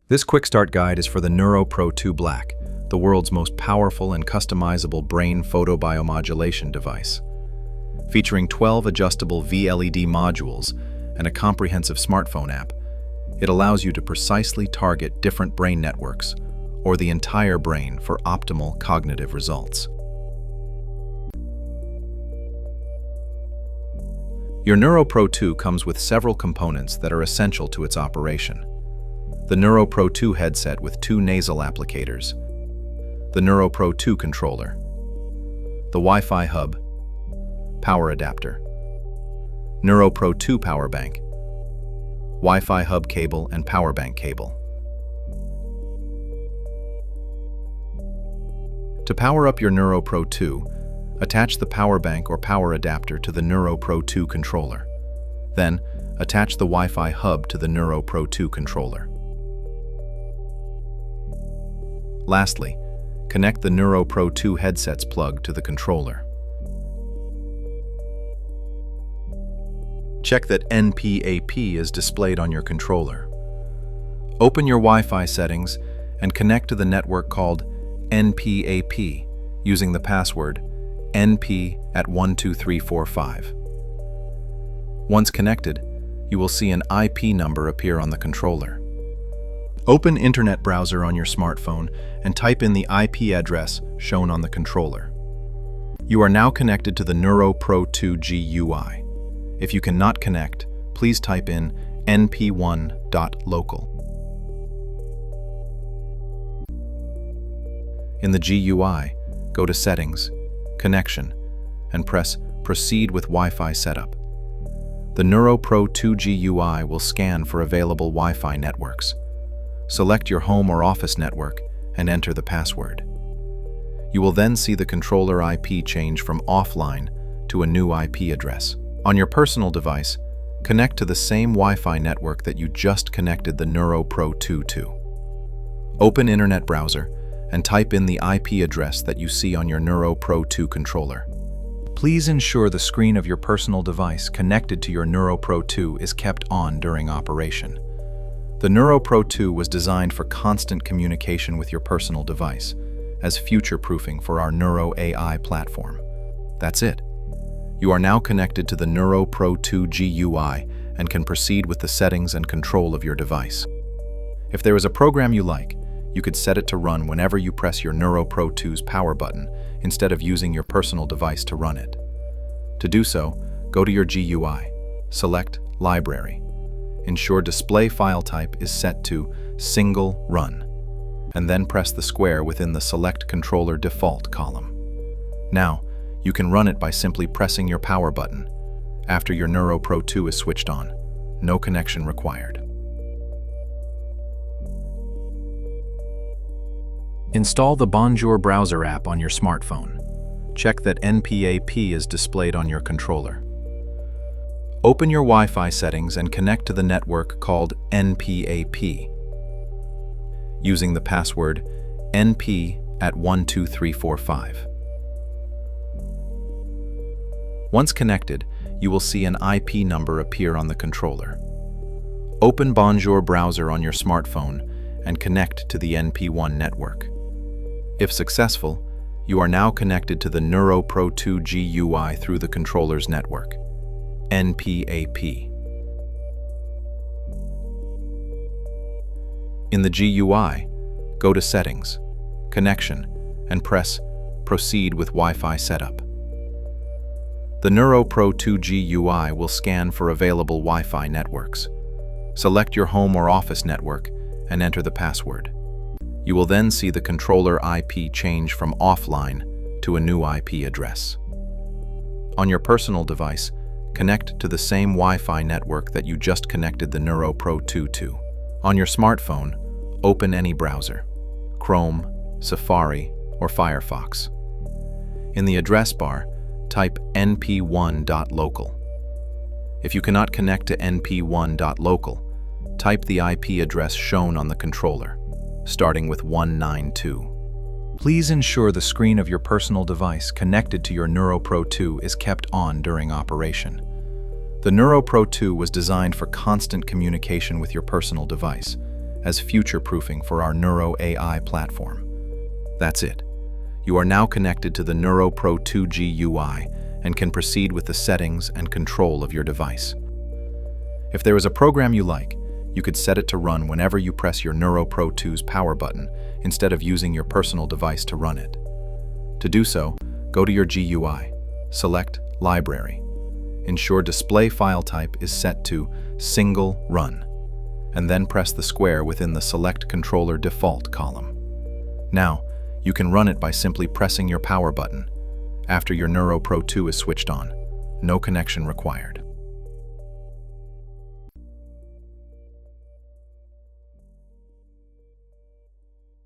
This quick start guide is for the Neuro Pro 2 Black, the world's most powerful and customizable brain photobiomodulation device. Featuring 12 adjustable VLED modules and a comprehensive smartphone app, it allows you to precisely target different brain networks or the entire brain for optimal cognitive results. Your Neuro Pro 2 comes with several components that are essential to its operation. The Neuro Pro 2 headset with 2 nasal applicators, the Neuro Pro 2 controller, the Wi-Fi hub, power adapter, Neuro Pro 2 power bank, Wi-Fi hub cable and power bank cable. To power up your Neuro Pro 2, attach the power bank or power adapter to the Neuro Pro 2 controller. Then, attach the Wi-Fi hub to the Neuro Pro 2 controller. Lastly, connect the Neuro Pro 2 headset's plug to the controller. Check that NPAP is displayed on your controller. Open your Wi-Fi settings and connect to the network called NPAP using the password NP@12345. Once connected, you will see an IP number appear on the controller. Open Internet browser on your smartphone and type in the IP address shown on the controller. You are now connected to the Neuro Pro 2 GUI. If you cannot connect, please type in np1.local. In the GUI, go to Settings, Connection, and press Proceed with Wi-Fi Setup. The Neuro Pro 2 GUI will scan for available Wi-Fi networks. Select your home or office network and enter the password. You will then see the controller IP change from offline to a new IP address. On your personal device, connect to the same Wi-Fi network that you just connected the Neuro Pro 2 to. Open Internet browser and type in the IP address that you see on your Neuro Pro 2 controller. Please ensure the screen of your personal device connected to your Neuro Pro 2 is kept on during operation. The Neuro Pro 2 was designed for constant communication with your personal device, as future-proofing for our Neuro AI platform. That's it. You are now connected to the Neuro Pro 2 GUI and can proceed with the settings and control of your device. If there is a program you like, you could set it to run whenever you press your Neuro Pro 2's power button instead of using your personal device to run it. To do so, go to your GUI, select Library. Ensure Display File Type is set to Single Run, and then press the square within the Select Controller Default column. Now, you can run it by simply pressing your power button after your Neuro Pro 2 is switched on. No connection required. Install the Bonjour browser app on your smartphone. Check that NPAP is displayed on your controller. Open your Wi-Fi settings and connect to the network called NPAP using the password NP@12345. Once connected, you will see an IP number appear on the controller. Open Bonjour browser on your smartphone and connect to the NP1 network. If successful, you are now connected to the Neuro Pro 2 GUI through the controller's network, NPAP. In the GUI, go to Settings, Connection, and press Proceed with Wi-Fi Setup. The Neuro Pro 2 GUI will scan for available Wi-Fi networks. Select your home or office network and enter the password. You will then see the controller IP change from offline to a new IP address. On your personal device, connect to the same Wi-Fi network that you just connected the Neuro Pro 2 to. On your smartphone, open any browser, Chrome, Safari, or Firefox. In the address bar, type np1.local. If you cannot connect to np1.local, type the IP address shown on the controller, starting with 192. Please ensure the screen of your personal device connected to your Neuro Pro 2 is kept on during operation. The Neuro Pro 2 was designed for constant communication with your personal device, as future-proofing for our Neuro AI platform. That's it. You are now connected to the Neuro Pro 2G UI and can proceed with the settings and control of your device. If there is a program you like, you could set it to run whenever you press your Neuro Pro 2's power button instead of using your personal device to run it. To do so, go to your GUI, select Library. Ensure Display File Type is set to Single Run, and then press the square within the Select Controller Default column. Now, you can run it by simply pressing your power button after your Neuro Pro 2 is switched on. No connection required.